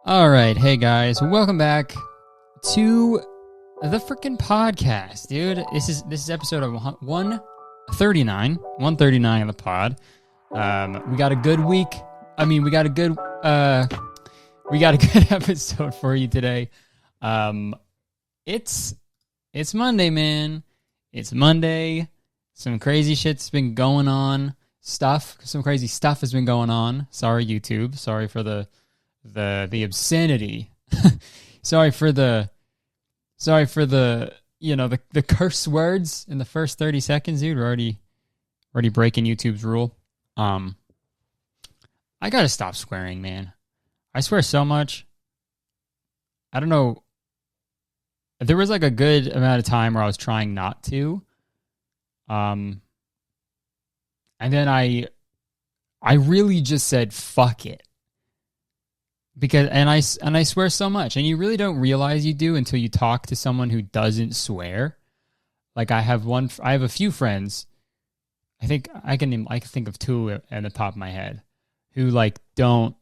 All right, hey guys, welcome back to the freaking podcast, dude. This is episode of 139 of the pod. We got a good week. We got a good episode for you today. It's Monday, man. It's Monday. Some crazy shit's been going on. Some crazy stuff has been going on. Sorry, YouTube. Sorry for the obscenity. sorry for the the curse words in the first 30 seconds, dude. We're already breaking YouTube's rule. I gotta stop swearing, man. I swear so much. I don't know. There was like a good amount of time where I was trying not to. And then I really just said fuck it. Because I swear so much, and you really don't realize you do until you talk to someone who doesn't swear. Like I have a few friends. I think I can think of two at the top of my head who like don't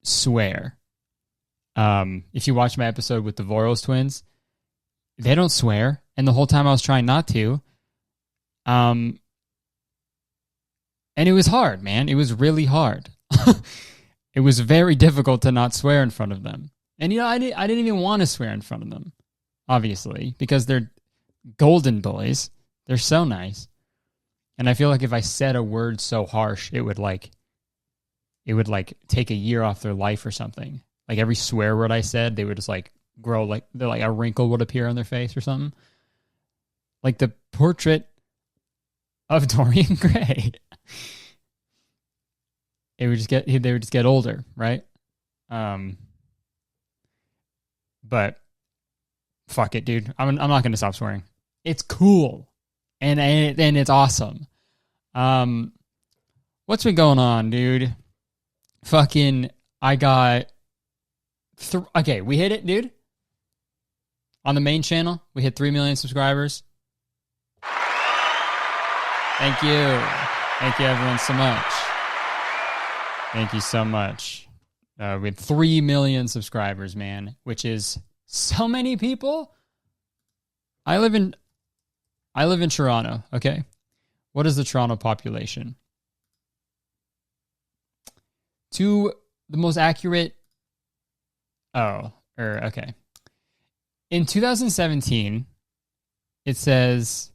swear. If you watch my episode with the Voros twins, they don't swear, and the whole time I was trying not to. And it was hard, man. It was really hard. It was very difficult to not swear in front of them. And, I didn't even want to swear in front of them, obviously, because they're golden boys. They're so nice. And I feel like if I said a word so harsh, it would take a year off their life or something. Like every swear word I said, they would just like grow, like a wrinkle would appear on their face or something. Like the portrait of Dorian Gray. They would just get older, right? But fuck it, dude. I'm not gonna stop swearing. It's cool, and it's awesome. What's been going on, dude? Fucking, I got. Okay, we hit it, dude. On the main channel, we hit 3 million subscribers. Thank you, everyone, so much. Thank you so much. We had 3 million subscribers, man, which is so many people. I live in Toronto, okay? What is the Toronto population? To the most accurate... okay. In 2017, it says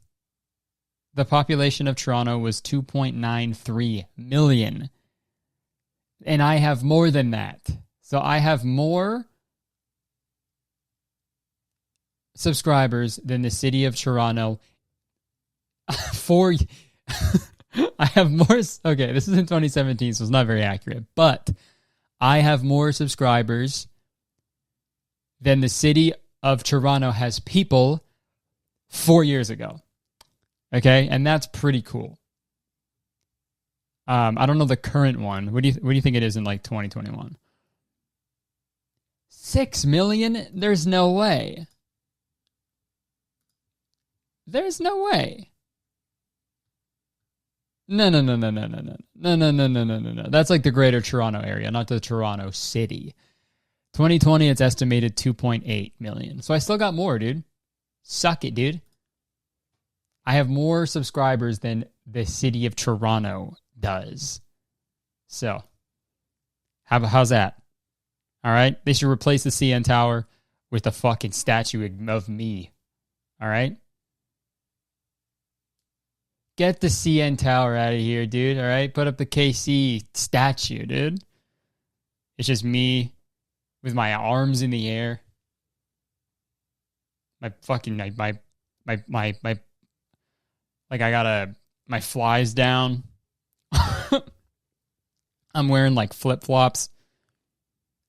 the population of Toronto was 2.93 million. And I have more than that. So I have more subscribers than the city of Toronto. I have more. Okay, this is in 2017, so it's not very accurate. But I have more subscribers than the city of Toronto has people 4 years ago. Okay, and that's pretty cool. I don't know the current one. What do you think it is in like 2021? 6 million? There's no way. There's no way. No. That's like the greater Toronto area, not the Toronto city. 2020, it's estimated 2.8 million. So I still got more, dude. Suck it, dude. I have more subscribers than the city of Toronto does. So, how's that? All right? They should replace the CN Tower with a fucking statue of me. All right? Get the CN Tower out of here, dude. All right? Put up the KC statue, dude. It's just me with my arms in the air. My fucking my like I got my flies down. I'm wearing like flip-flops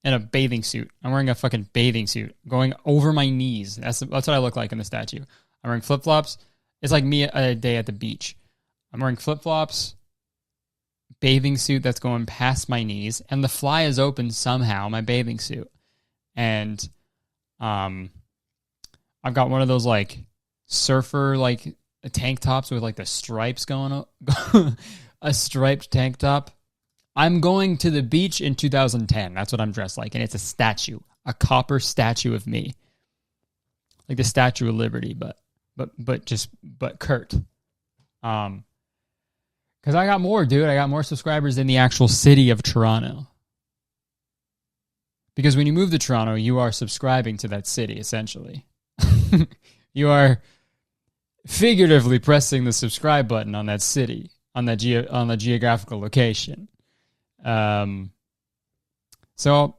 and a bathing suit. I'm wearing a fucking bathing suit going over my knees. That's what I look like in the statue. I'm wearing flip-flops. It's like me a day at the beach. I'm wearing flip-flops, bathing suit that's going past my knees, and the fly is open somehow, my bathing suit. And I've got one of those like surfer like tank tops with like the stripes going up. A striped tank top. I'm going to the beach in 2010. That's what I'm dressed like. And it's a statue a copper statue of me, like the Statue of Liberty, but Kurt. Because I got more, dude. I got more subscribers than the actual city of Toronto. Because when you move to Toronto, you are subscribing to that city, essentially. You are figuratively pressing the subscribe button on that city, on the geographical location. So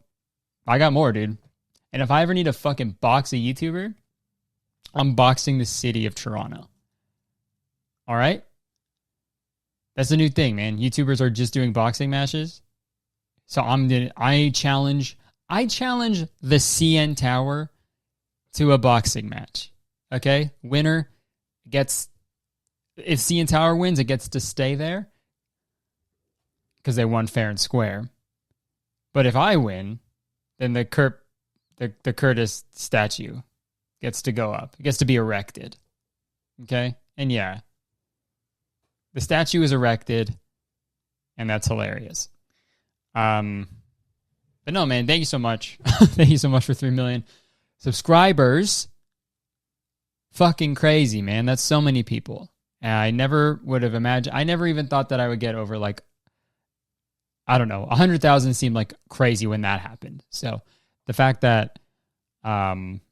I got more, dude. And if I ever need to fucking box a YouTuber, I'm boxing the city of Toronto. All right? That's a new thing, man. YouTubers are just doing boxing matches. So I challenge the CN Tower to a boxing match. Okay? Winner gets, if CN Tower wins, it gets to stay there because they won fair and square. But if I win, then the Kurtis statue gets to go up. It gets to be erected. Okay? And yeah, the statue is erected, and that's hilarious. But no, man, thank you so much. Thank you so much for 3 million subscribers. Fucking crazy, man. That's so many people. And I never would have imagined, I never even thought that I would get over, like, I don't know, 100,000 seemed like crazy when that happened. So the fact that, I'm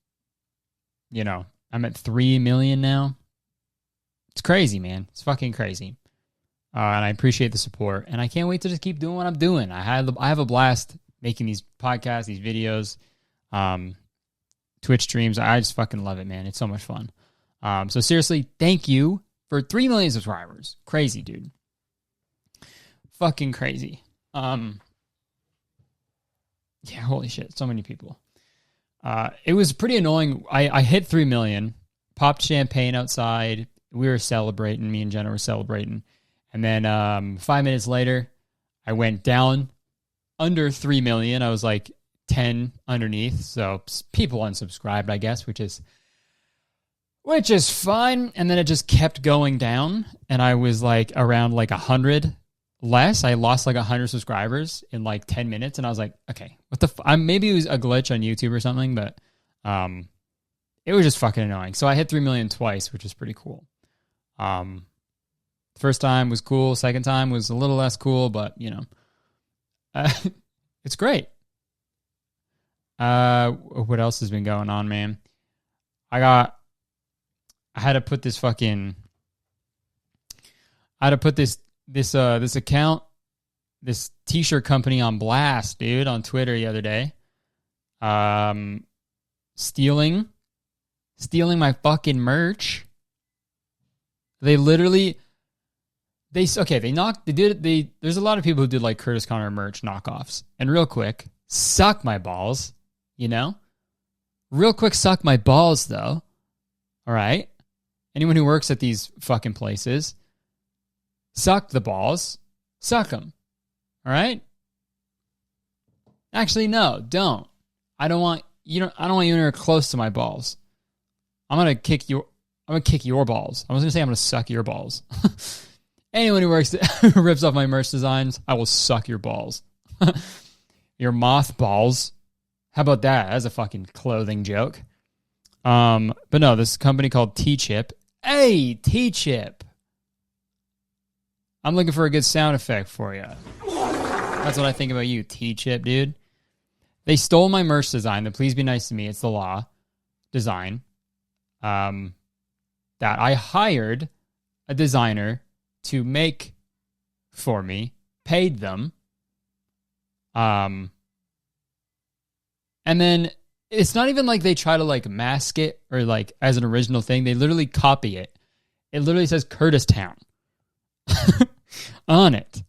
at 3 million now, it's crazy, man. It's fucking crazy. And I appreciate the support. And I can't wait to just keep doing what I'm doing. I have a blast making these podcasts, these videos, Twitch streams. I just fucking love it, man. It's so much fun. So seriously, thank you for 3 million subscribers. Crazy, dude. Fucking crazy. Yeah, holy shit. So many people. It was pretty annoying. I hit 3 million, popped champagne outside. We were celebrating. Me and Jenna were celebrating. And then 5 minutes later, I went down under 3 million. I was like 10 underneath. So people unsubscribed, I guess, which is fine. And then it just kept going down. And I was like around like 100 less. I lost like 100 subscribers in like 10 minutes. And I was like, okay, what the maybe it was a glitch on YouTube or something, but it was just fucking annoying. So I hit 3 million twice, which is pretty cool. First time was cool. Second time was a little less cool, but it's great. What else has been going on, man? I had to put this account, this t-shirt company on blast, dude, on Twitter the other day. Stealing my fucking merch. There's a lot of people who did like Kurtis Korner merch knockoffs. And real quick, suck my balls, Real quick, suck my balls, though. All right? Anyone who works at these fucking places, suck the balls. Suck them. All right? Actually, no, don't. I don't want you anywhere close to my balls. I'm gonna kick your balls. I was gonna say I'm gonna suck your balls. Anyone who rips off my merch designs, I will suck your balls. Your moth balls. How about that? That's a fucking clothing joke. But no, this company called T-Chip. Hey, T-Chip. I'm looking for a good sound effect for you. That's what I think about you, T-Chip, dude. They stole my merch design, the Please Be Nice to Me, It's the Law design. That I hired a designer to make for me, paid them. And then it's not even like they try to like mask it or like as an original thing. They literally copy it. It literally says Kurtis Town on it.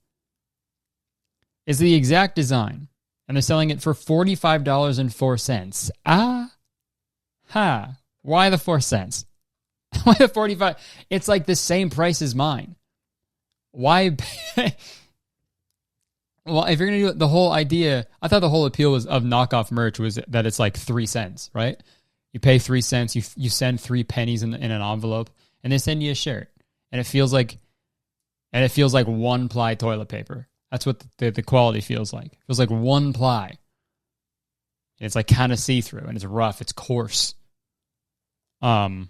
It's the exact design. And they're selling it for $45.04. Why the 4 cents? Why the 45? It's like the same price as mine. Why? Well, if you're going to do it, the whole idea, I thought the whole appeal of knockoff merch was that it's like 3 cents, right? You pay 3 cents, you send 3 pennies in an envelope, and they send you a shirt. And it feels like 1-ply toilet paper. That's what the quality feels like. It feels like 1 ply. It's like kind of see-through, and it's rough. It's coarse. But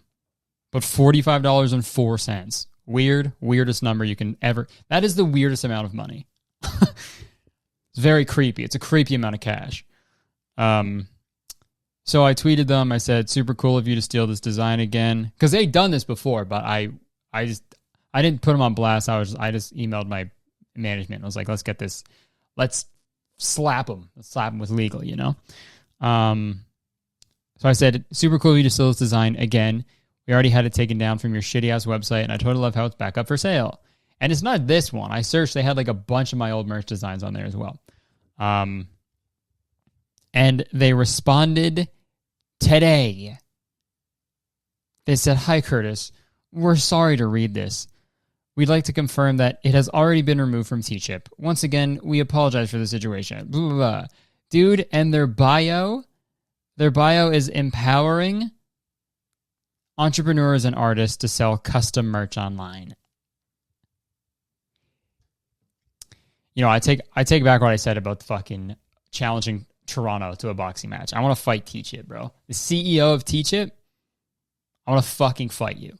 $45.04. Weirdest number you can ever. That is the weirdest amount of money. It's very creepy. It's a creepy amount of cash. So I tweeted them. I said, super cool of you to steal this design again. Because they'd done this before, but I didn't put them on blast. I just emailed my management. I was like, let's get this. Let's slap them. Let's slap them with legal, you know? So I said, super cool of you to steal this design again. We already had it taken down from your shitty-ass website, and I totally love how it's back up for sale. And it's not this one. I searched. They had like a bunch of my old merch designs on there as well. And they responded today. They said, hi, Kurtis. We're sorry to read this. We'd like to confirm that it has already been removed from Teachip. Once again, we apologize for the situation. Blah, blah, blah. Dude, and their bio is empowering entrepreneurs and artists to sell custom merch online. You know, I take back what I said about fucking challenging Toronto to a boxing match. I want to fight Teachip, bro. The CEO of Teachip, I want to fucking fight you.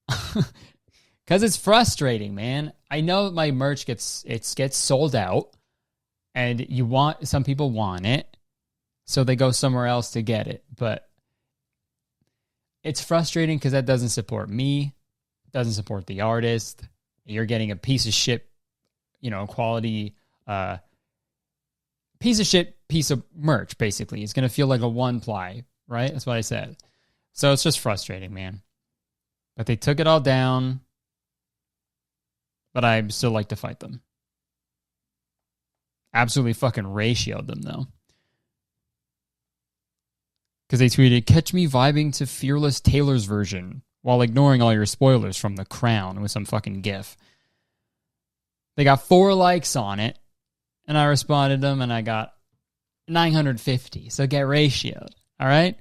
Because it's frustrating, man. I know my merch gets sold out, and some people want it, so they go somewhere else to get it. But it's frustrating because that doesn't support me, doesn't support the artist. You're getting a piece of shit, quality piece of merch, basically. It's going to feel like a one-ply, right? That's what I said. So it's just frustrating, man. But they took it all down, but I still like to fight them. Absolutely fucking ratioed them, though. Because they tweeted, catch me vibing to Fearless Taylor's version while ignoring all your spoilers from The Crown with some fucking gif. They got 4 likes on it, and I responded to them, and I got 950. So get ratioed, all right?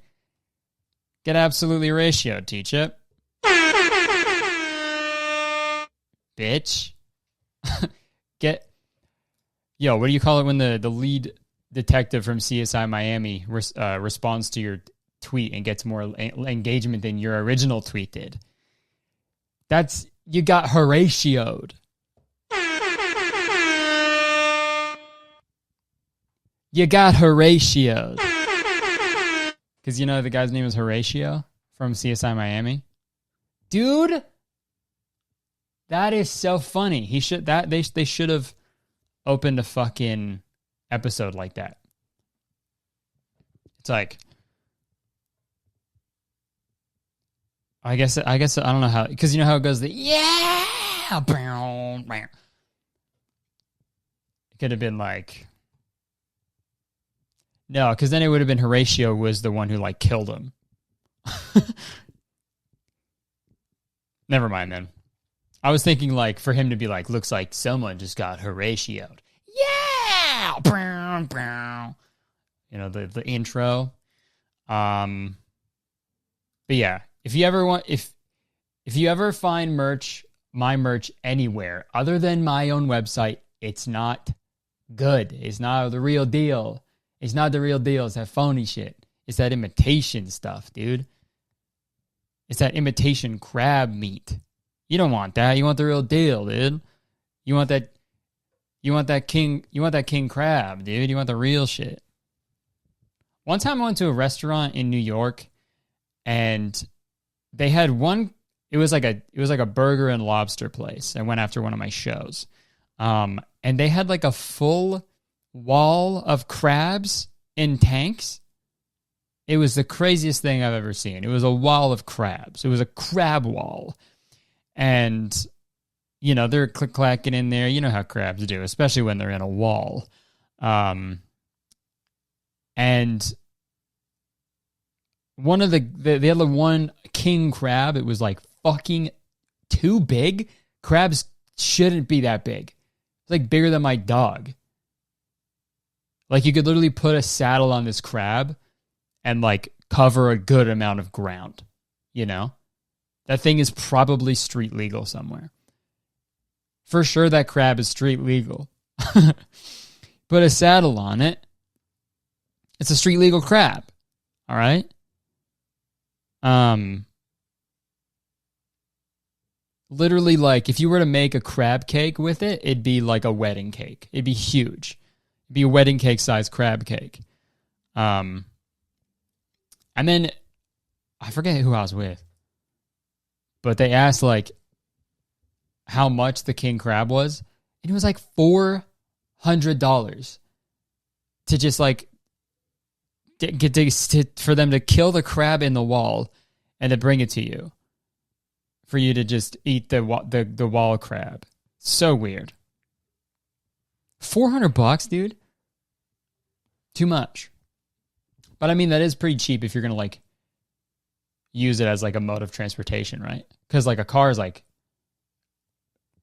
Get absolutely ratioed, Teachip. Bitch. What do you call it when the lead detective from CSI Miami responds to your tweet and gets more engagement than your original tweet did? You got Horatio'd. You got Horatio'd. Because the guy's name is Horatio from CSI Miami. Dude, that is so funny. They should have opened a fucking episode like that. It's like, I guess I don't know how, because you know how it goes. It could have been like, no, because then it would have been Horatio was the one who like killed him. Never mind then. I was thinking like for him to be like, looks like someone just got Horatio'd. Yeah! The intro. But yeah, if you ever find my merch anywhere other than my own website, it's not good. It's not the real deal. It's not the real deal. It's that phony shit. It's that imitation stuff, dude. It's that imitation crab meat. You don't want that. You want the real deal, dude. You want that king crab, dude. You want the real shit. One time I went to a restaurant in New York and they had it was like a burger and lobster place. I went after one of my shows. And they had like a full wall of crabs in tanks. It was the craziest thing I've ever seen. It was a wall of crabs. It was a crab wall. And, they're click-clacking in there. You know how crabs do, especially when they're in a wall. And one of the other one king crab, it was like fucking too big. Crabs shouldn't be that big. It's like bigger than my dog. Like you could literally put a saddle on this crab and like cover a good amount of ground, That thing is probably street legal somewhere. For sure that crab is street legal. Put a saddle on it It's a street legal crab. All right. Literally, like, if you were to make a crab cake with it, it'd be like a wedding cake. It'd be huge. It'd be a wedding cake sized crab cake. And then I forget who I was with, but they asked like how much the king crab was, and it was like $400 to just like for them to kill the crab in the wall and to bring it to you, for you to just eat the wall crab. So weird. $400, dude. Too much. But I mean, that is pretty cheap if you're gonna like use it as like a mode of transportation, right? Because like a car is like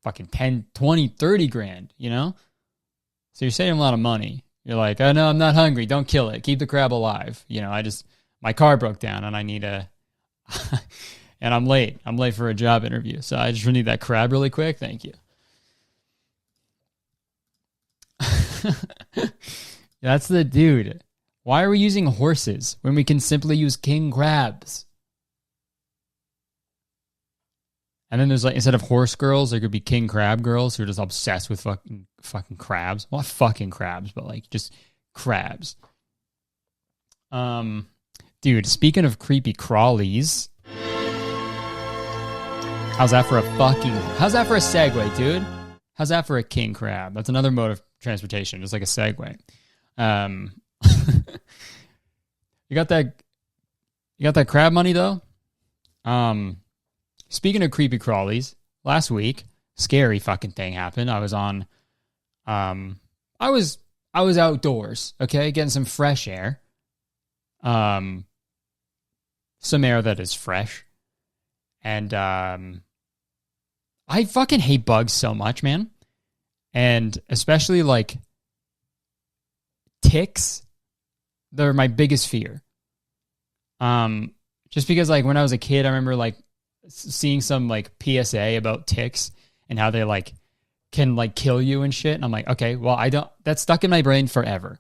fucking 10, 20, 30 grand, you know? So you're saving a lot of money. You're like, oh no, I'm not hungry. Don't kill it. Keep the crab alive. You know, my car broke down and I need a, and I'm late. I'm late for a job interview. So I just need that crab really quick. Thank you. That's the dude. Why are we using horses when we can simply use king crabs? And then there's like, instead of horse girls, there could be king crab girls who are just obsessed with fucking crabs. Well, not fucking crabs, but like just crabs. Dude, speaking of creepy crawlies, how's that for a segue, dude? How's that for a king crab? That's another mode of transportation, just like a segue. You got that crab money though? Speaking of creepy crawlies, last week, scary fucking thing happened. I was outdoors, okay, getting some fresh air. Some air that is fresh. And I fucking hate bugs so much, man. And especially like ticks, they're my biggest fear. Just because like when I was a kid, I remember like seeing some like PSA about ticks and how they like can like kill you and shit. And I'm like, okay, well, that's stuck in my brain forever.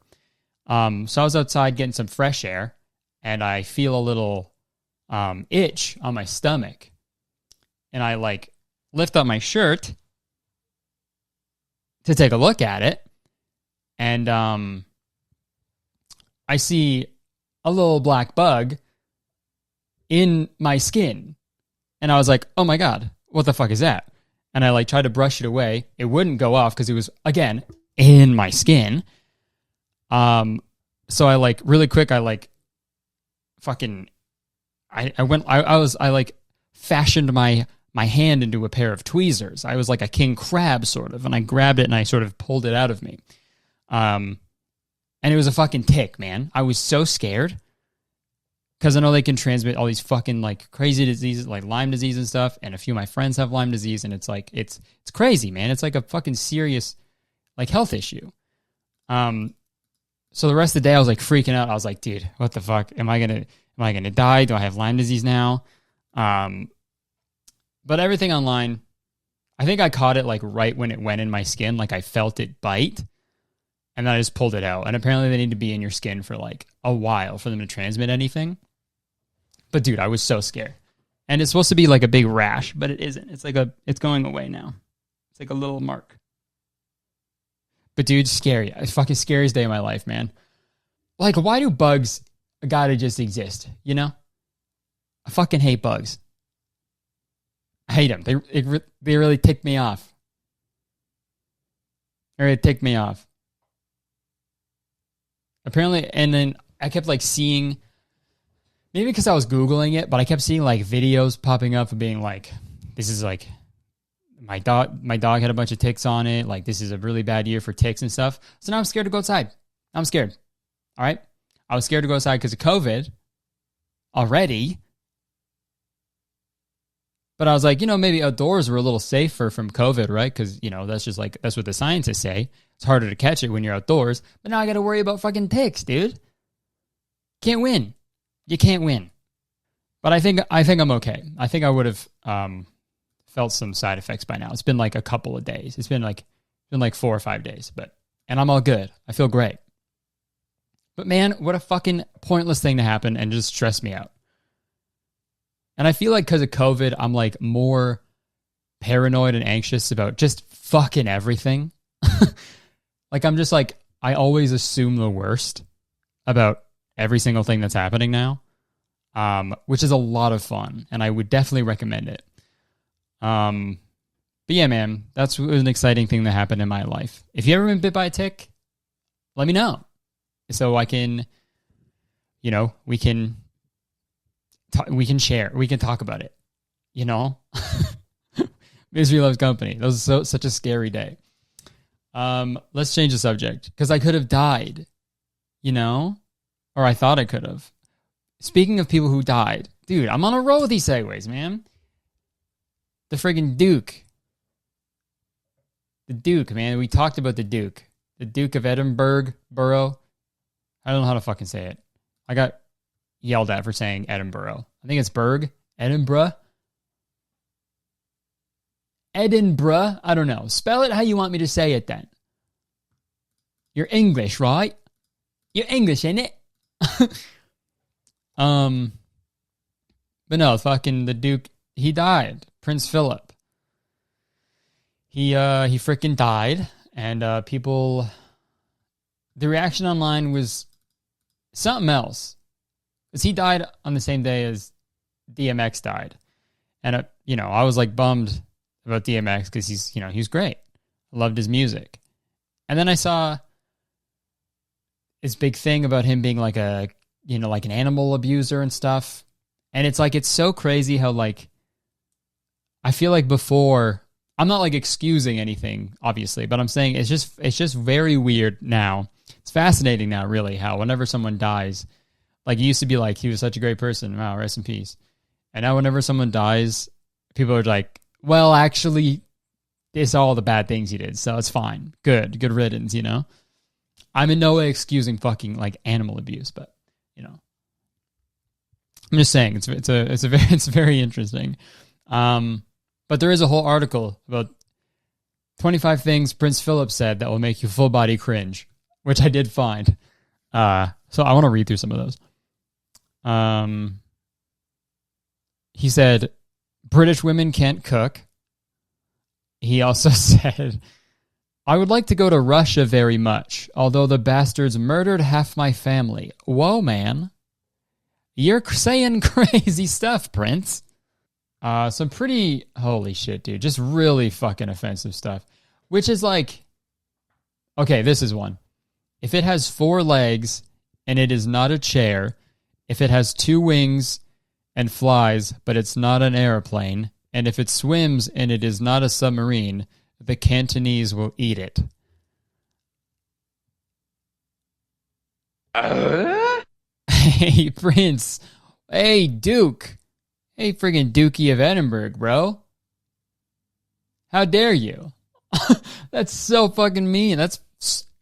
So I was outside getting some fresh air and I feel a little itch on my stomach. And I like lift up my shirt to take a look at it. And I see a little black bug in my skin. And I was like, oh my God, what the fuck is that? And I like tried to brush it away. It wouldn't go off because it was, again, in my skin. So I like really quick, I like fucking, I fashioned my hand into a pair of tweezers. I was like a king crab sort of, and I grabbed it and I sort of pulled it out of me. And it was a fucking tick, man. I was so scared. Because I know they can transmit all these fucking like crazy diseases, like Lyme disease and stuff. And a few of my friends have Lyme disease, and it's like it's crazy, man. It's like a fucking serious like health issue. So the rest of the day I was like freaking out. I was like, dude, what the fuck? Am I gonna die? Do I have Lyme disease now? But everything online, I think I caught it like right when it went in my skin. Like I felt it bite. And then I just pulled it out. And apparently they need to be in your skin for like a while for them to transmit anything. But dude, I was so scared. And it's supposed to be like a big rash, but it isn't. It's going away now. It's like a little mark. But dude, scary. It's fucking scariest day of my life, man. Like, why do bugs gotta just exist, you know? I fucking hate bugs. I hate them. They really tick me off. They really tick me off. Apparently, and then I kept like seeing, maybe because I was Googling it, but I kept seeing like videos popping up of being like, this is like, my dog had a bunch of ticks on it. Like, this is a really bad year for ticks and stuff. So now I'm scared to go outside. I'm scared. All right. I was scared to go outside because of COVID already. But I was like, maybe outdoors were a little safer from COVID, right? Because, that's what the scientists say. It's harder to catch it when you're outdoors. But now I got to worry about fucking ticks, dude. Can't win. You can't win. But I think I'm okay. I think I would have felt some side effects by now. It's been like a couple of days. It's been like 4 or 5 days. And I'm all good. I feel great. But man, what a fucking pointless thing to happen and just stress me out. And I feel like because of COVID, I'm like more paranoid and anxious about just fucking everything. Like I'm just like, I always assume the worst about every single thing that's happening now, which is a lot of fun, and I would definitely recommend it. But yeah, man, that's an exciting thing that happened in my life. If you ever been bit by a tick, let me know. So I can, we can share. We can talk about it. Misery loves company. That was such a scary day. Let's change the subject because I could have died, or I thought I could have. Speaking of people who died, dude, I'm on a roll with these segues, man. The friggin' Duke. The Duke, man. We talked about the Duke. The Duke of Edinburgh. I don't know how to fucking say it. I got yelled at for saying Edinburgh. I think it's Berg. Edinburgh. Edinburgh. I don't know. Spell it how you want me to say it then. You're English, right? You're English, ain't it? But no, fucking the Duke, he died. Prince Philip. He freaking died, and people, the reaction online was something else. Because he died on the same day as DMX died. And, I was like bummed about DMX because he's great. I loved his music. And then I saw this big thing about him being like like an animal abuser and stuff. And it's like, it's so crazy how like, I feel like before, I'm not like excusing anything, obviously, but I'm saying it's just very weird now. It's fascinating now, really, how whenever someone dies, like it used to be like, he was such a great person. Wow, rest in peace. And now whenever someone dies, people are like, well, actually, it's all the bad things he did, so it's fine. Good riddance, I'm in no way excusing fucking like animal abuse, but I'm just saying it's very interesting. But there is a whole article about 25 things Prince Philip said that will make you full body cringe, which I did find. So I want to read through some of those. He said, British women can't cook. He also said, I would like to go to Russia very much, although the bastards murdered half my family. Whoa, man. You're saying crazy stuff, Prince. Some pretty, holy shit, dude, just really fucking offensive stuff, which is like, okay, this is one. If it has 4 legs and it is not a chair, if it has 2 wings and flies, but it's not an airplane, and if it swims and it is not a submarine, the Cantonese will eat it. Hey, Prince. Hey, Duke. Hey, friggin' Dookie of Edinburgh, bro. How dare you? That's so fucking mean. That's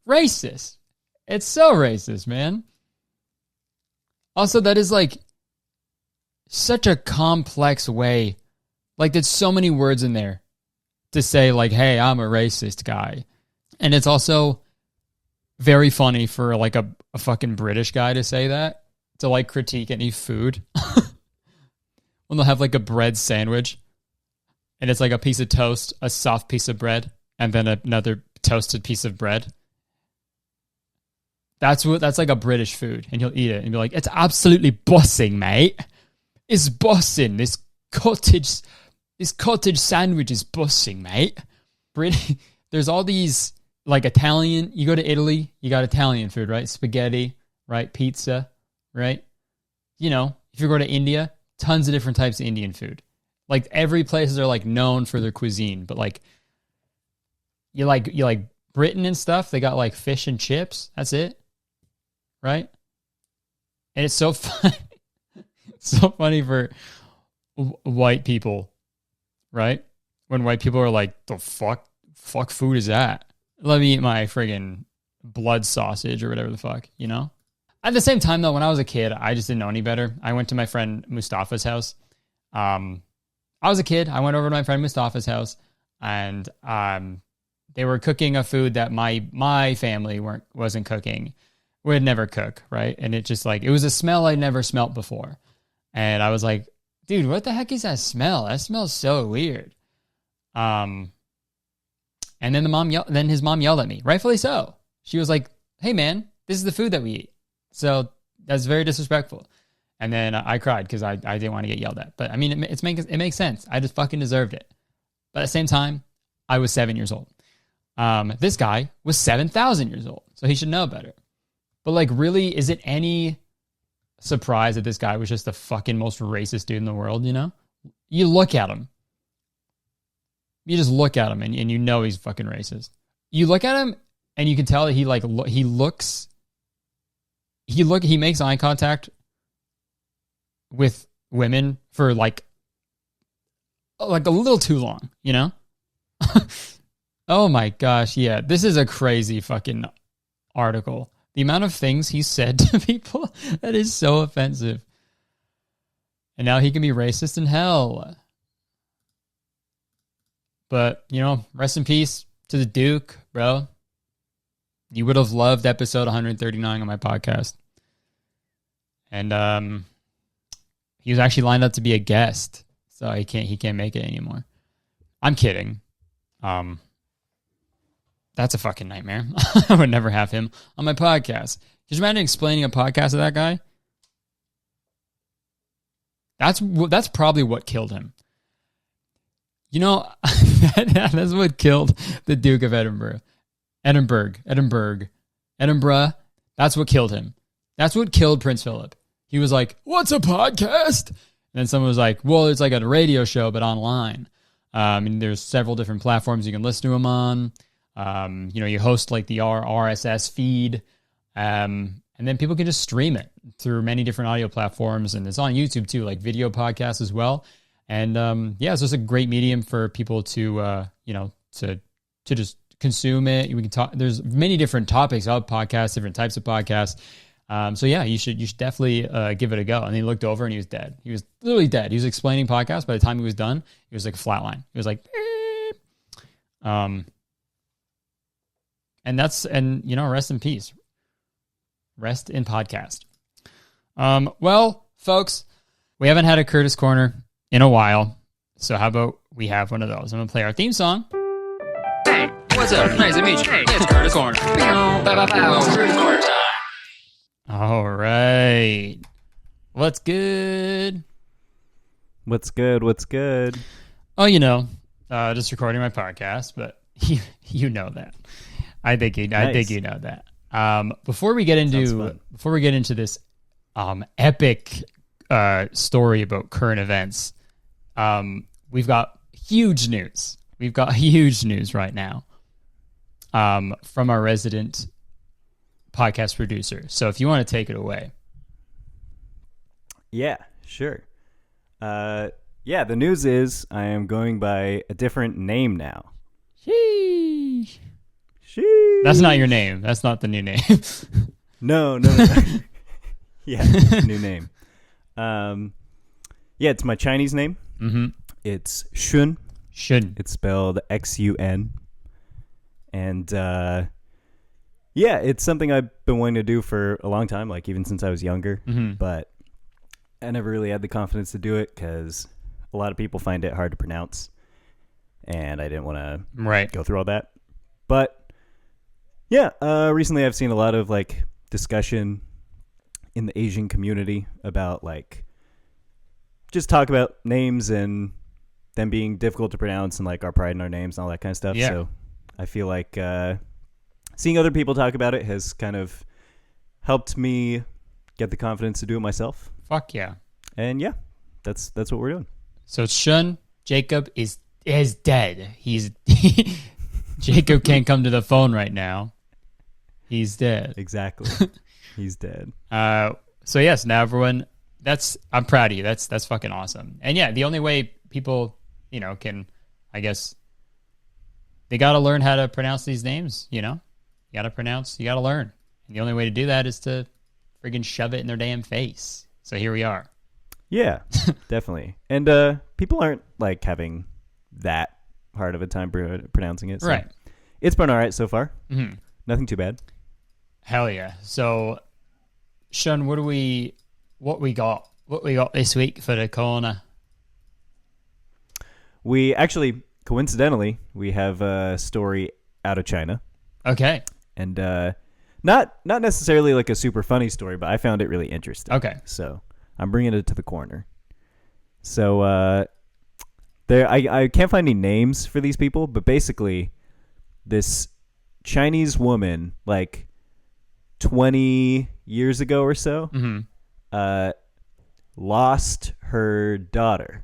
racist. It's so racist, man. Also, that is like such a complex way. Like, there's so many words in there to say, like, hey, I'm a racist guy. And it's also very funny for like a fucking British guy to say that, to like critique any food. When they'll have like a bread sandwich and it's like a piece of toast, a soft piece of bread, and then another toasted piece of bread. That's like a British food, and he'll eat it and be like, it's absolutely bossing, mate. It's bossing. This cottage sandwich is bossing, mate. There's all these like Italian, you go to Italy, you got Italian food, right? Spaghetti, right? Pizza, right? If you go to India, tons of different types of Indian food. Like every places are like known for their cuisine, but like you like Britain and stuff, they got like fish and chips. That's it. Right? And it's so funny. It's so funny for white people, right? When white people are like, the fuck food is that? Let me eat my friggin' blood sausage or whatever the fuck, At the same time, though, when I was a kid, I just didn't know any better. I went to my friend Mustafa's house. I was a kid. I went over to my friend Mustafa's house, and they were cooking a food that my family wasn't cooking, would never cook, right? And it just like, it was a smell I'd never smelt before. And I was like, dude, what the heck is that smell? That smells so weird. And then his mom yelled at me, rightfully so. She was like, hey man, this is the food that we eat. So that's very disrespectful. And then I cried because I didn't want to get yelled at. But I mean, it makes sense. I just fucking deserved it. But at the same time, I was 7 years old. This guy was 7,000 years old. So he should know better. But like, really, is it any surprise that this guy was just the fucking most racist dude in the world, you know? You look at him. You just look at him and you know he's fucking racist. You look at him and you can tell that he makes eye contact with women for like a little too long, you know? Oh my gosh, yeah. This is a crazy fucking article. The amount of things he said to people, that is so offensive. And now he can be racist in hell. But, you know, rest in peace to the Duke, bro. You would have loved episode 139 on my podcast. And he was actually lined up to be a guest. So he can't make it anymore. I'm kidding. That's a fucking nightmare. I would never have him on my podcast. Could you imagine explaining a podcast to that guy? That's probably what killed him. You know, that's what killed the Duke of Edinburgh. Edinburgh. That's what killed him. That's what killed Prince Philip. He was like, what's a podcast? And then someone was like, well, it's like a radio show, but online. And there's several different platforms you can listen to him on. You know, you host like the RSS feed, and then people can just stream it through many different audio platforms, and it's on YouTube too, like video podcasts as well. And yeah, it's just a great medium for people to you know, to just consume it. We can talk. There's many different topics of podcasts, different types of podcasts. So yeah, you should definitely give it a go. And he looked over and he was dead. He was literally dead. He was explaining podcasts. By the time he was done, he was like a flat line. He was like, beep. And you know, rest in peace. Rest in podcast. Well, folks, we haven't had a Kurtis Korner in a while. So how about we have one of those? I'm going to play our theme song. Hey, what's up? Nice to meet you. Hey, it's Kurtis Korner. Kurtis Korner time. All right. What's good? What's good? Oh, you know, just recording my podcast, but you know that. I think you know that. Before we get into this epic story about current events, we've got huge news. We've got huge news right now from our resident podcast producer. So if you want to take it away. Yeah, sure. Yeah, the news is I am going by a different name now. Sheesh. That's not your name. That's not the new name. No. Yeah, new name. Yeah, it's my Chinese name. Mm-hmm. It's Shun. Shun. It's spelled Xun. And yeah, it's something I've been wanting to do for a long time, like even since I was younger. Mm-hmm. But I never really had the confidence to do it because a lot of people find it hard to pronounce. And I didn't want to go through all that. But yeah, recently I've seen a lot of like discussion in the Asian community about like just talk about names and them being difficult to pronounce and like our pride in our names and all that kind of stuff. Yeah. So I feel like seeing other people talk about it has kind of helped me get the confidence to do it myself. Fuck yeah. And yeah, that's what we're doing. So it's Shun. Jacob is dead. He's Jacob can't come to the phone right now. He's dead. Exactly. He's dead. So yes, now everyone, I'm proud of you. That's fucking awesome. And yeah, the only way people, you know, can, I guess, they got to learn how to pronounce these names, you know? You got to learn. And the only way to do that is to friggin' shove it in their damn face. So here we are. Yeah, definitely. And people aren't like having that hard of a time pronouncing it. So right. It's been all right so far. Mm-hmm. Nothing too bad. Hell yeah. So, Sean, what we got? What we got this week for the corner? We actually, coincidentally, we have a story out of China. Okay. And not necessarily like a super funny story, but I found it really interesting. Okay. So I'm bringing it to the corner. So I can't find any names for these people, but basically this Chinese woman, like 20 years ago or so, lost her daughter.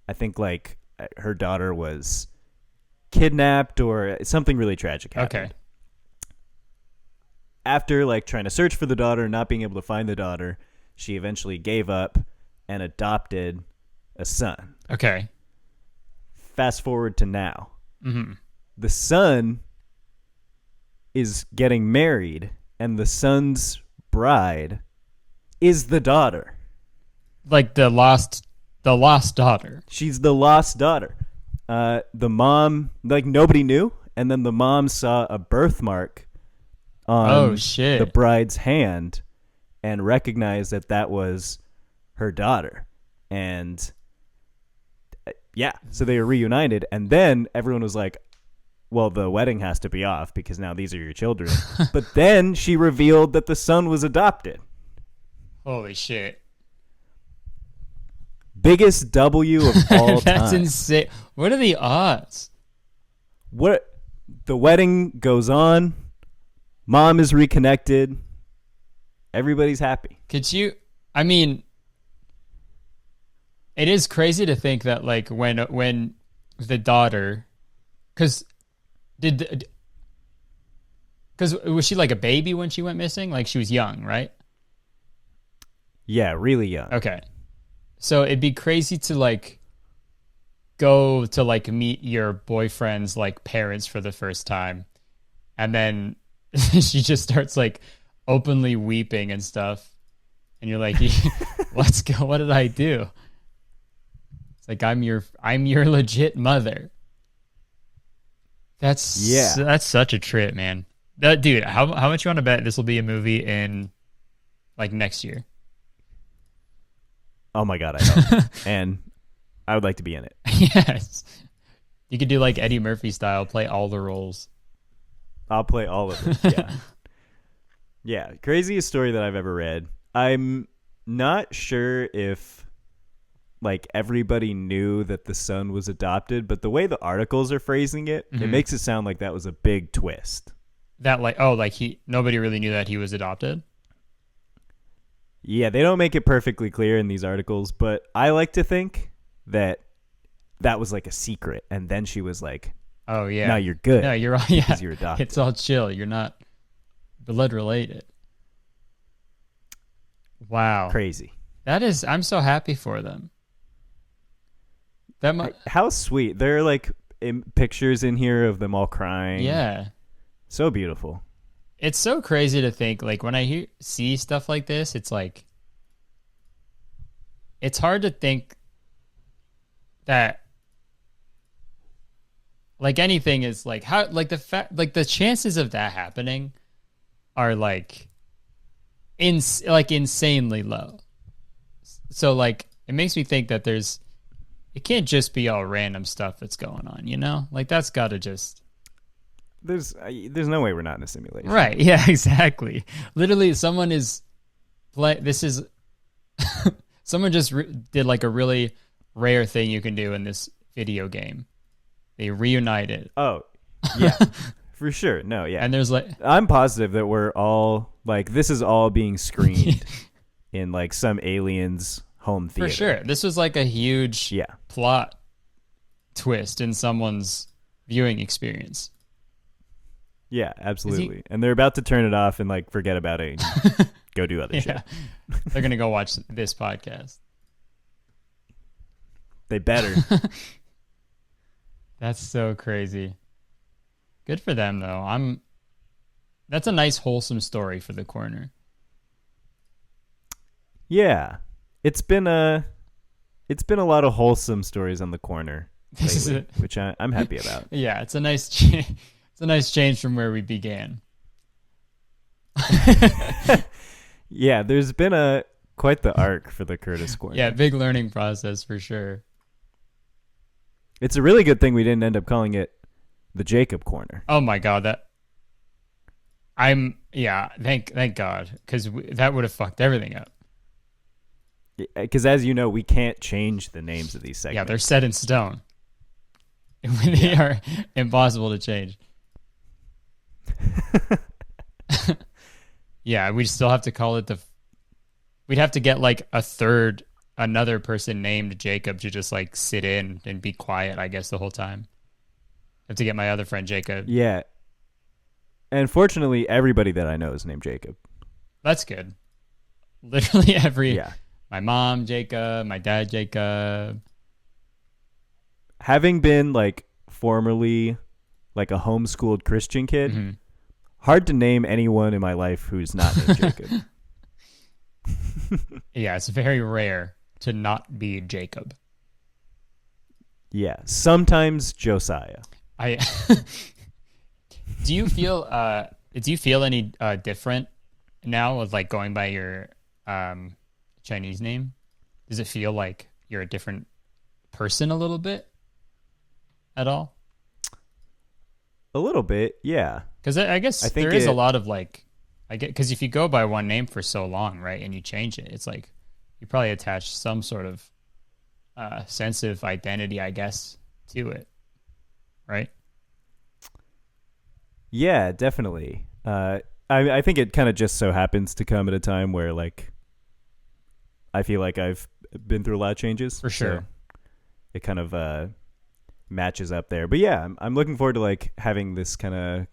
I think like her daughter was kidnapped or something really tragic happened. Okay. After like trying to search for the daughter and not being able to find the daughter, she eventually gave up and adopted a son. Okay. Fast forward to now. Mm-hmm. The son is getting married, and the son's bride is the daughter. Like the lost daughter. She's the lost daughter. The mom, like nobody knew, and then the mom saw a birthmark on the bride's hand and recognized that was her daughter. And yeah, so they were reunited, and then everyone was like, well, the wedding has to be off because now these are your children. But then she revealed that the son was adopted. Holy shit. Biggest W of all time. That's insane. What are the odds? The wedding goes on. Mom is reconnected. Everybody's happy. I mean, it is crazy to think that like when the daughter, because was she like a baby when she went missing? Like she was young, right? Yeah, really young. Okay. So it'd be crazy to like go to like meet your boyfriend's like parents for the first time, and then she just starts like openly weeping and stuff, and you're like, let's go. What did I do? It's like I'm your legit mother. That's such a trip, man. Dude, how much you want to bet this will be a movie in like next year? Oh my god, I know. And I would like to be in it. Yes. You could do like Eddie Murphy style, play all the roles. I'll play all of them. Yeah. Yeah, craziest story that I've ever read. I'm not sure if like everybody knew that the son was adopted, but the way the articles are phrasing it, it makes it sound like that was a big twist. That like nobody really knew that he was adopted? Yeah, they don't make it perfectly clear in these articles, but I like to think that was like a secret, and then she was like, "Oh yeah, now you're good. No, you're right. Yeah, because you're adopted. It's all chill. You're not blood related." Wow, crazy. That is. I'm so happy for them. How sweet. There are like pictures in here of them all crying. Yeah, so beautiful. It's so crazy to think, like, when I see stuff like this, it's like, it's hard to think that, like, anything is, like, how, like, the chances of that happening are, like, insanely low. So, like, it makes me think that it can't just be all random stuff that's going on, you know? Like, that's got to just... There's no way we're not in a simulation. Right, yeah, exactly. Literally, someone is... someone just did, like, a really rare thing you can do in this video game. They reunited. Oh, yeah, for sure. No, yeah. And there's, like... I'm positive that we're all, like, this is all being screened in, like, some alien's home theater. For sure. This was, like, a huge plot twist in someone's viewing experience. Yeah, absolutely. And they're about to turn it off and like forget about it and go do other shit. They're going to go watch this podcast. They better. That's so crazy. Good for them though. That's a nice wholesome story for the corner. Yeah. It's been a lot of wholesome stories on the corner lately, which I'm happy about. Yeah, it's a nice It's a nice change from where we began. Yeah, there's been quite the arc for the Kurtis Korner. Yeah, big learning process for sure. It's a really good thing we didn't end up calling it the Jacob Corner. Oh my god, thank God, because that would have fucked everything up. Because as you know, we can't change the names of these segments. Yeah, they're set in stone. They are impossible to change. Yeah, we still have to call it we'd have to get like another person named Jacob to just like sit in and be quiet, I guess, the whole time. I have to get my other friend Jacob. Yeah. And fortunately, everybody that I know is named Jacob. That's good. Literally my mom, Jacob, my dad, Jacob. Having been like formerly like a homeschooled Christian kid, hard to name anyone in my life who's not named Jacob. Yeah, it's very rare to not be Jacob. Yeah, sometimes Josiah. Do you feel any different now with like going by your Chinese name? Does it feel like you're a different person a little bit at all? A little bit, yeah. Because I guess there is a lot of like, because if you go by one name for so long, right, and you change it, it's like you probably attach some sort of sense of identity, I guess, to it, right? Yeah, definitely. I think it kind of just so happens to come at a time where like I feel like I've been through a lot of changes. For sure. So it kind of matches up there. But yeah, I'm looking forward to like having this kind of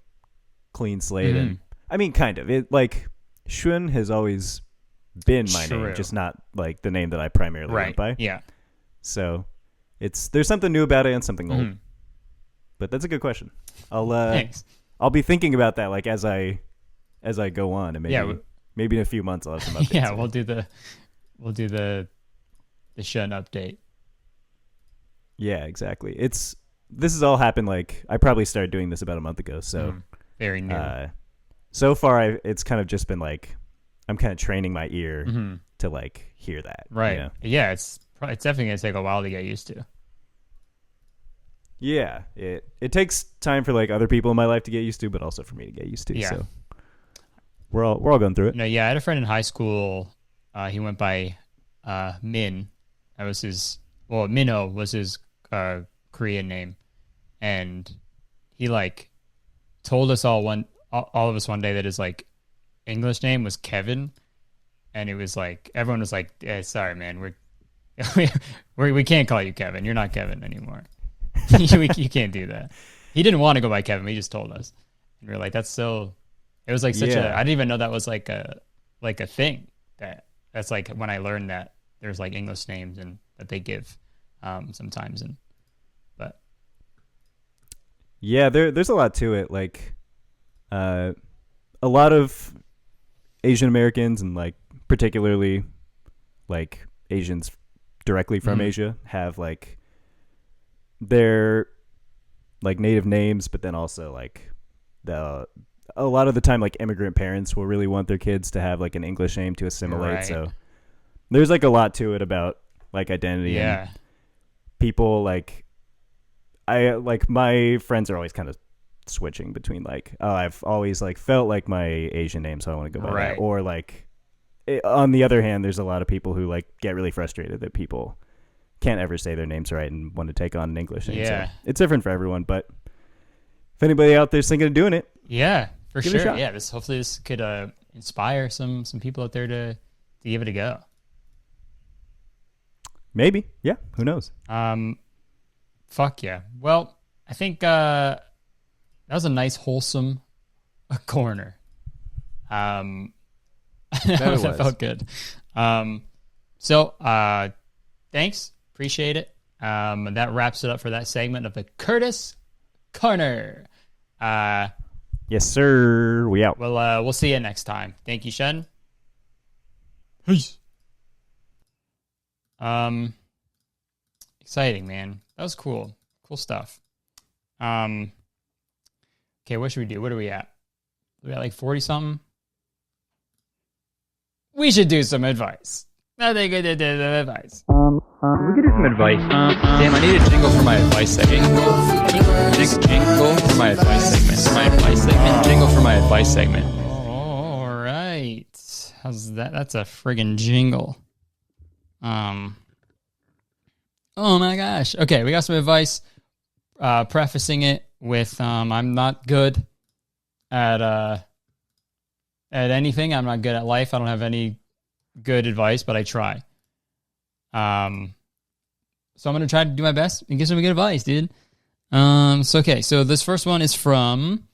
clean slate. And I mean, kind of. It like Shun has always been my name, just not like the name that I primarily went by. Yeah. So there's something new about it and something old. But that's a good question. Thanks. I'll be thinking about that like as I go on, and maybe in a few months I'll have some updates. Yeah, we'll do the Shun update. Yeah, exactly. This has all happened like I probably started doing this about a month ago, so very new. So far it's kind of just been like I'm kind of training my ear to like hear that. Right. You know? Yeah, it's definitely gonna take a while to get used to. Yeah, it takes time for like other people in my life to get used to, but also for me to get used to. Yeah. So we're all going through it. No, yeah, I had a friend in high school. He went by Min. That was Minho was his Korean name, and he like told us all of us one day that his like English name was Kevin, and it was like everyone was like, "Sorry, man, we can't call you Kevin. You're not Kevin anymore." You can't do that. He didn't want to go by Kevin. He just told us, and we were like, "That's so." It was like such a. I didn't even know that was like a thing. That's like when I learned that there's like English names and that they give sometimes, but yeah, there's a lot to it. Like, a lot of Asian Americans and like particularly like Asians directly from Asia have like their like native names, but then also like a lot of the time like immigrant parents will really want their kids to have like an English name to assimilate. Right. So there's like a lot to it about like identity. Yeah. And people like my friends are always kind of switching between like, oh, I've always like felt like my Asian name, so I want to go by that. Or like on the other hand, there's a lot of people who like get really frustrated that people can't ever say their names right and want to take on an English name. Yeah. So it's different for everyone, but if anybody out there's thinking of doing it, yeah, for give it a sure. shot. Yeah, hopefully this could inspire some people out there to give it a go. Maybe. Yeah, who knows? Fuck yeah. Well, I think that was a nice wholesome corner. That felt good. So thanks. Appreciate it. That wraps it up for that segment of the Kurtis Korner. Yes, sir. We out. Well, we'll see you next time. Thank you, Shen. Peace. Exciting, man. That was cool. Cool stuff. Okay, what should we do? What are we at? We got like 40 something. we should do some advice. I think we did some advice. We could do some advice. Damn, I need a jingle for my advice segment. Jingle for my advice segment. Jingle for my advice segment. All right. How's that? That's a friggin' jingle. Oh my gosh. Okay, we got some advice. Prefacing it with I'm not good at anything. I'm not good at life. I don't have any good advice, but I try. So I'm gonna try to do my best and give some good advice, dude. So this first one is from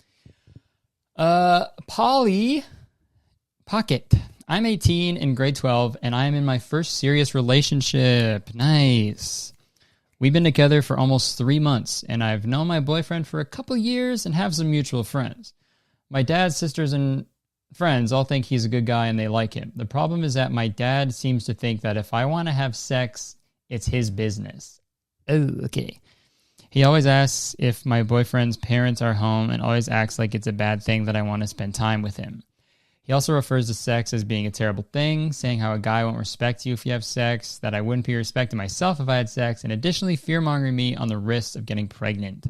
Polly Pocket. I'm 18 in grade 12, and I am in my first serious relationship. Nice. We've been together for almost 3 months, and I've known my boyfriend for a couple years and have some mutual friends. My dad's sisters and friends all think he's a good guy and they like him. The problem is that my dad seems to think that if I want to have sex, it's his business. Oh, okay. He always asks if my boyfriend's parents are home and always acts like it's a bad thing that I want to spend time with him. He also refers to sex as being a terrible thing, saying how a guy won't respect you if you have sex, that I wouldn't be respecting myself if I had sex, and additionally fear-mongering me on the risks of getting pregnant.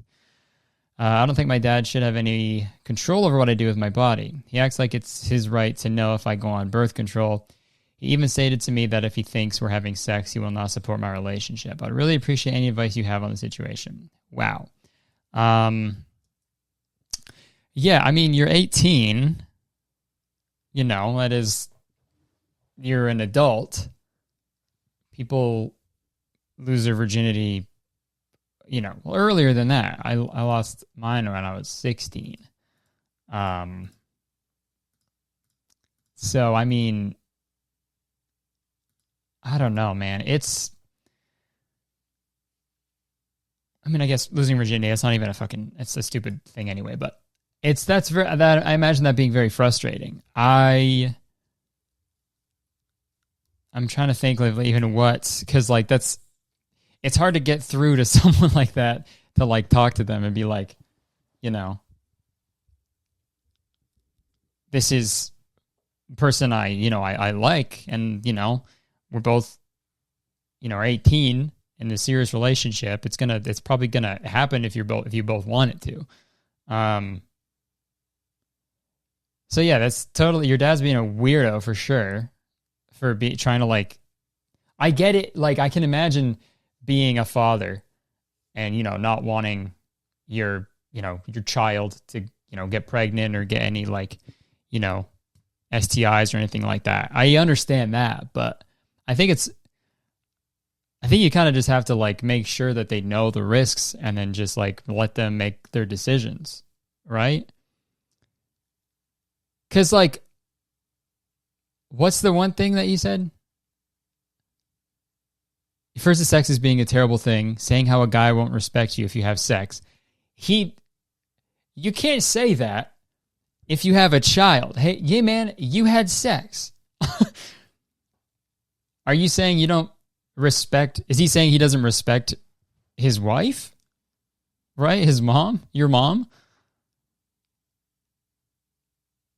I don't think my dad should have any control over what I do with my body. He acts like it's his right to know if I go on birth control. He even stated to me that if he thinks we're having sex, he will not support my relationship. I'd really appreciate any advice you have on the situation. Wow. Yeah, I mean, you're 18. You know, that is, you're an adult. People lose their virginity, you know, earlier than that. I lost mine when I was 16. So, I mean, I don't know, man. I guess losing virginity, that's not even it's a stupid thing anyway, but I imagine that being very frustrating. I'm trying to think of even because like it's hard to get through to someone like that to like talk to them and be like, you know, this is a person I like, and you know, we're both, you know, are 18 in a serious relationship. It's probably gonna happen if you both want it to. So yeah, that's totally, your dad's being a weirdo for sure, for trying to like, I get it. Like I can imagine being a father and, you know, not wanting your child to, you know, get pregnant or get any like, you know, STIs or anything like that. I understand that, but I think you kind of just have to like make sure that they know the risks and then just like let them make their decisions, right? Because, like, what's the one thing that you said? First, the sex is being a terrible thing, saying how a guy won't respect you if you have sex. You can't say that if you have a child. Hey, yeah, man, you had sex. Are you saying you don't respect? Is he saying he doesn't respect his wife? Right? His mom? Your mom?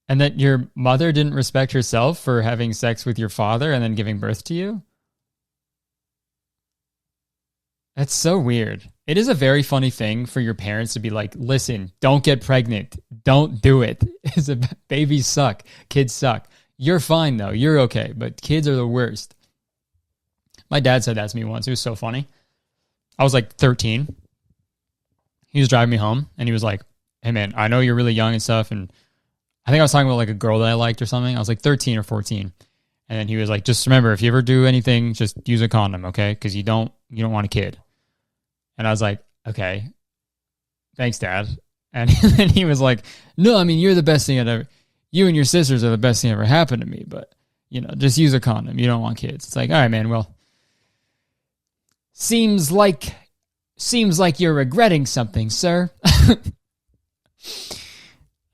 And that your mother didn't respect herself for having sex with your father and then giving birth to you? That's so weird. It is a very funny thing for your parents to be like, listen, don't get pregnant. Don't do it. Babies suck. Kids suck. You're fine, though. You're okay. But kids are the worst. My dad said that to me once. It was so funny. I was like 13. He was driving me home, and he was like, hey, man, I know you're really young and stuff, and I think I was talking about like a girl that I liked or something. I was like 13 or 14. And then he was like, just remember, if you ever do anything, just use a condom, okay? Because you don't want a kid. And I was like, okay, thanks, Dad. And then he was like, no, I mean, you're the best thing you and your sisters are the best thing that ever happened to me. But, you know, just use a condom. You don't want kids. It's like, all right, man, well, seems like you're regretting something, sir.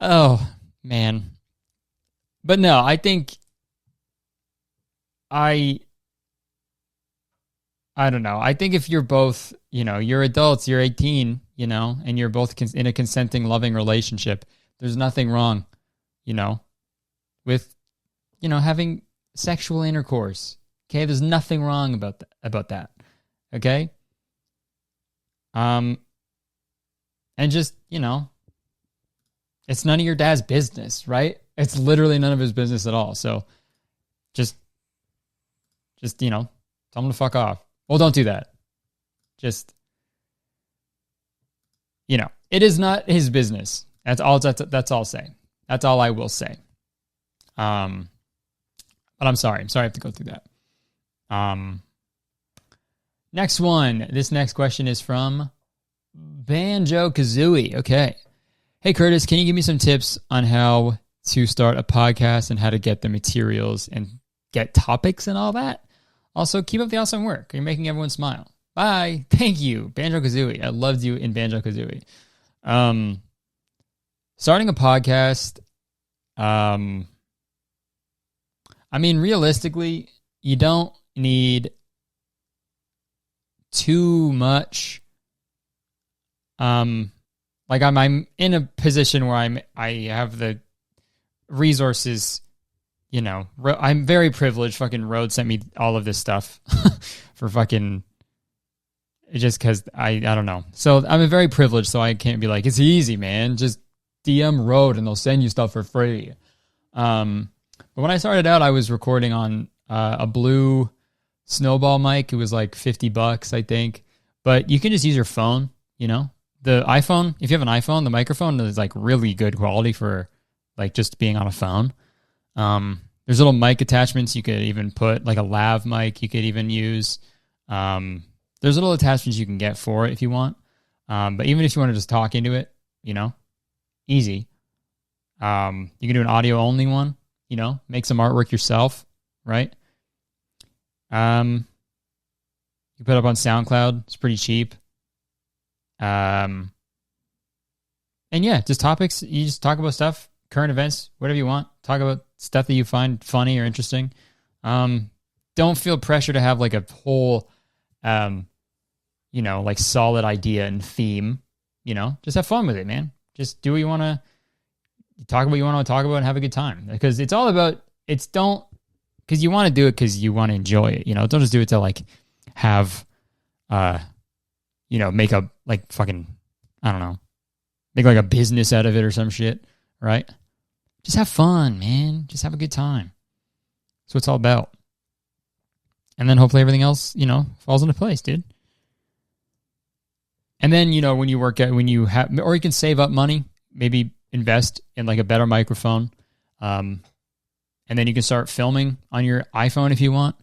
Oh, man. But no, I think I don't know. I think if you're both, you know, you're adults, you're 18, you know, and you're both in a consenting, loving relationship, there's nothing wrong, you know, with, you know, having sexual intercourse. Okay, there's nothing wrong about that. Okay? And just, it's none of your dad's business, right? It's literally none of his business at all. So just tell him to fuck off. Well, don't do that. Just, it is not his business. That's all I'll say. That's all I will say. But I'm sorry. I have to go through that. Next one. This next question is from Banjo Kazooie. Okay. Hey, Kurtis, can you give me some tips on how to start a podcast and how to get the materials and get topics and all that? Also, keep up the awesome work. You're making everyone smile. Bye. Thank you, Banjo Kazooie. I loved you in Banjo Kazooie. Starting a podcast, realistically, you don't need too much. I'm in a position where I have the resources. I'm very privileged. Fucking Rode sent me all of this stuff for fucking, just because I don't know. So I'm very privileged, so I can't be like, it's easy, man. Just DM Rode and they'll send you stuff for free. But when I started out, I was recording on a blue snowball mic. It was like $50, I think. But you can just use your phone, The iPhone, if you have an iPhone, the microphone is like really good quality for like just being on a phone. There's little mic attachments you could even put, like a lav mic you could even use. There's little attachments you can get for it if you want. But even if you want to just talk into it, easy. You can do an audio only one, make some artwork yourself, right? You put it up on SoundCloud. It's pretty cheap. And yeah, just topics. You just talk about stuff, current events, whatever you want. Talk about stuff that you find funny or interesting. Don't feel pressure to have like a whole, like solid idea and theme. Just have fun with it, man. Just do what you want to talk about. You want to talk about and have a good time, because it's all about. Because you want to do it because you want to enjoy it. Don't just do it to like have, make a like fucking, I don't know, make like a business out of it or some shit, right? Just have fun, man. Just have a good time. That's what it's all about. And then hopefully everything else, falls into place, dude. And then, when you or you can save up money, maybe invest in like a better microphone. And then you can start filming on your iPhone if you want.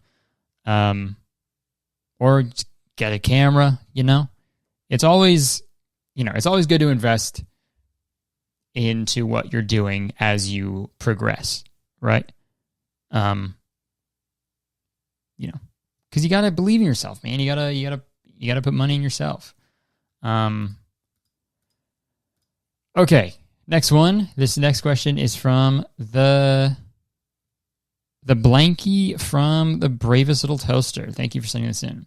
Or just get a camera, It's always, it's always good to invest into what you're doing as you progress, right? Because you gotta believe in yourself, man. You gotta put money in yourself. Okay, next one. This next question is from the Blanky from the Bravest Little Toaster. Thank you for sending this in.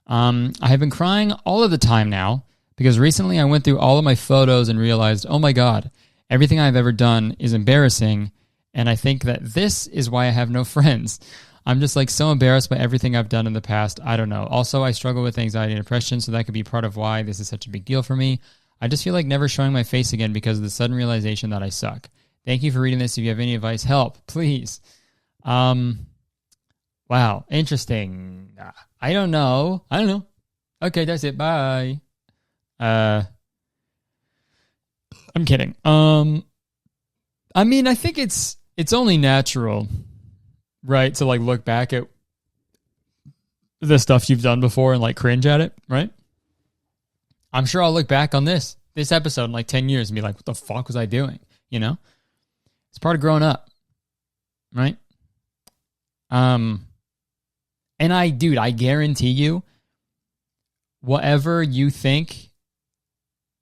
I have been crying all of the time now because recently I went through all of my photos and realized, oh my God, everything I've ever done is embarrassing, and I think that this is why I have no friends. I'm just like so embarrassed by everything I've done in the past. I don't know. Also, I struggle with anxiety and depression, so that could be part of why this is such a big deal for me. I just feel like never showing my face again because of the sudden realization that I suck. Thank you for reading this. If you have any advice, help, please. Wow, interesting. I don't know. Okay, that's it. Bye. I'm kidding. I think it's only natural, right, to like look back at the stuff you've done before and like cringe at it, right? I'm sure I'll look back on this episode in like 10 years and be like, what the fuck was I doing? It's part of growing up, right? And I guarantee you, whatever you think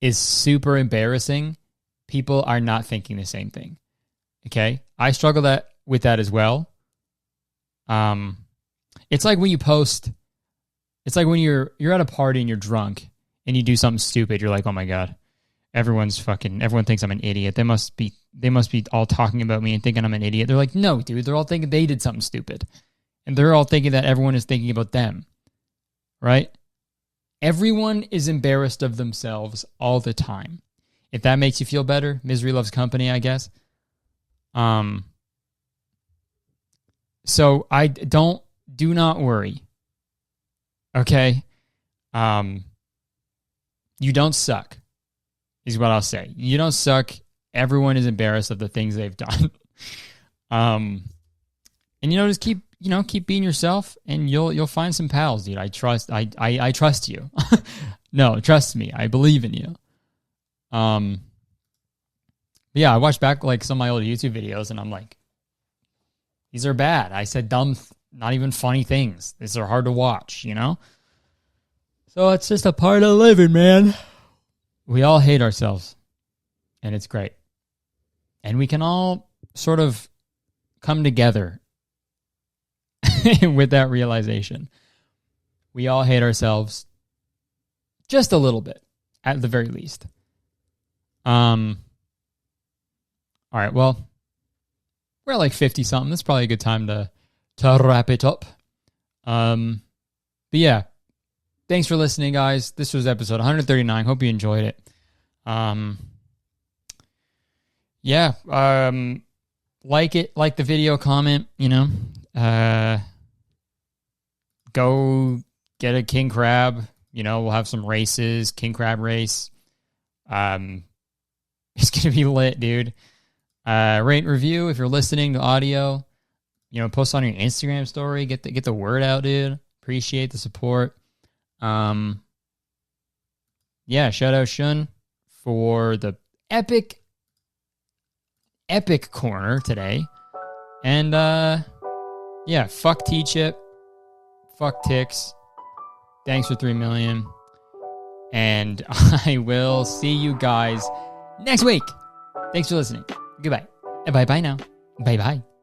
is super embarrassing, people are not thinking the same thing. Okay? I struggle with that as well. It's like when you post, it's like when you're at a party and you're drunk and you do something stupid, you're like, oh my God. everyone thinks I'm an idiot. They must be all talking about me and thinking I'm an idiot. They're like, no, dude, they're all thinking they did something stupid. And they're all thinking that everyone is thinking about them. Right? Everyone is embarrassed of themselves all the time. If that makes you feel better, misery loves company, I guess. So do not worry. Okay? You don't suck, is what I'll say. You don't suck. Everyone is embarrassed of the things they've done. And just keep being yourself, and you'll find some pals, dude. I trust you. No, trust me. I believe in you. Yeah, I watched back like some of my old YouTube videos, and I'm like, these are bad. I said dumb, not even funny things. These are hard to watch, So it's just a part of living, man. We all hate ourselves, and it's great. And we can all sort of come together with that realization. We all hate ourselves just a little bit, at the very least. All right, well, we're at like 50-something. That's probably a good time to wrap it up. But yeah, thanks for listening, guys. This was episode 139. Hope you enjoyed it. Yeah, like the video, comment, go get a king crab. We'll have some races, king crab race. It's going to be lit, dude. Rate and review if you're listening to audio. Post on your Instagram story. Get the word out, dude. Appreciate the support. Yeah, shout out Shun for the epic corner today. And yeah, fuck T-Chip. Fuck Tix. Thanks for 3 million. And I will see you guys next week. Thanks for listening. Goodbye. Bye-bye now. Bye-bye.